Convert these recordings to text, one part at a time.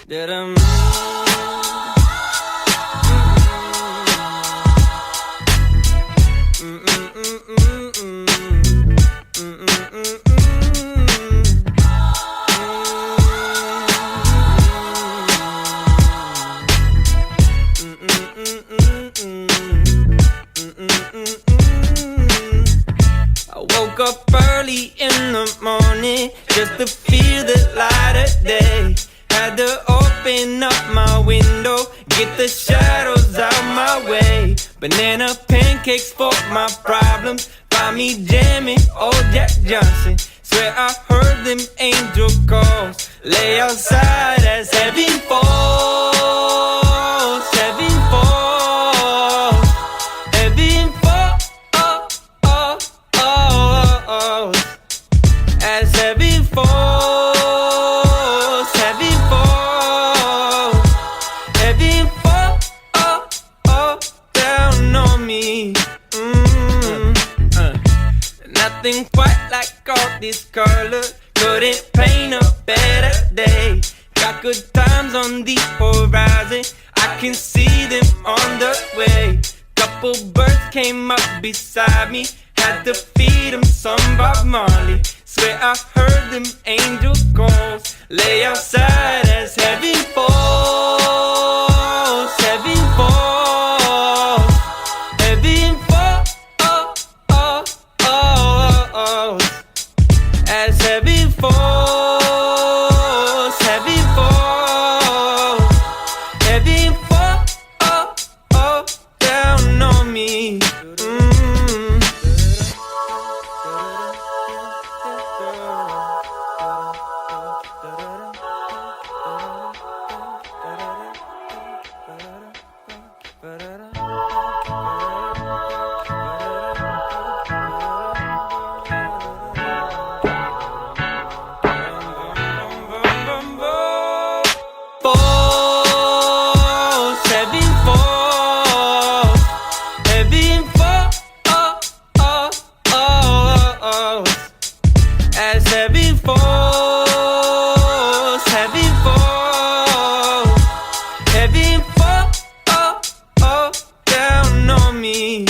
Da-dum. I woke up early in the morning just to feel the light of day. Had to open up my window, get the shadows out my way. Banana pancakes for my problems, find me jamming old Jack Johnson. Swear I heard them angel calls, lay outside as heaven falls, heaven falls, heaven falls, as heaven falls, heaven falls, heaven falls down on me. Nothing quite like all this color, couldn't paint a better day. Got good times on the horizon, I can see them on the way. Couple birds came up beside me, had to feed them some Bob Marley. Swear I heard them angel calls, lay outside as heaven falls, heaven falls, heaven falls, as heaven falls, heaven falls, heaven falls down on me. As heaven falls, heaven falls, heaven falls down on me.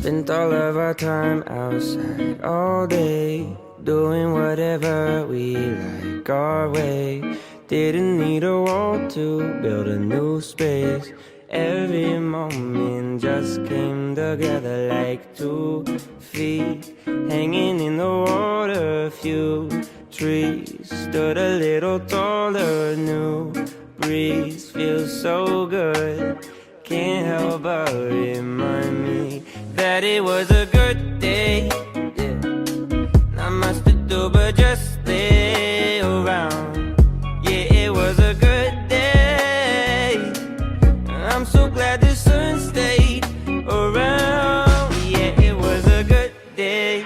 Spent all of our time outside all day, doing whatever we like our way. Didn't need a wall to build a new space. Every moment just came together like 2 feet hanging in the water. A few trees stood a little taller. New breeze feels so good, can't help but remind me that it was a good day. Yeah. Not much to do but just stay around. Yeah, it was a good day. I'm so glad the sun stayed around. Yeah, it was a good day.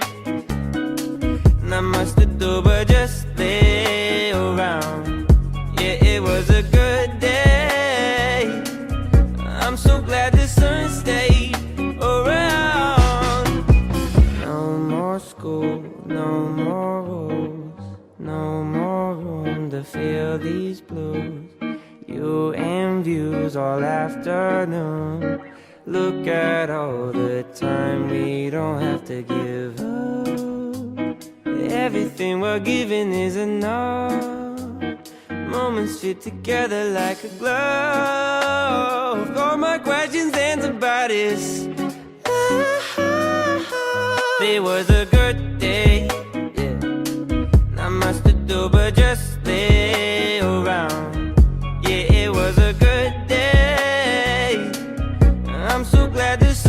the sun stayed around. No more school, no more rules, no more room to feel these blues. You and views all afternoon. Look at all the time we don't have to give up. Everything we're giving is enough. Moments fit together like a glove. All my questions answered by this. It was a good day, yeah. Not much to do but just lay around. Yeah, it was a good day. I'm so glad to see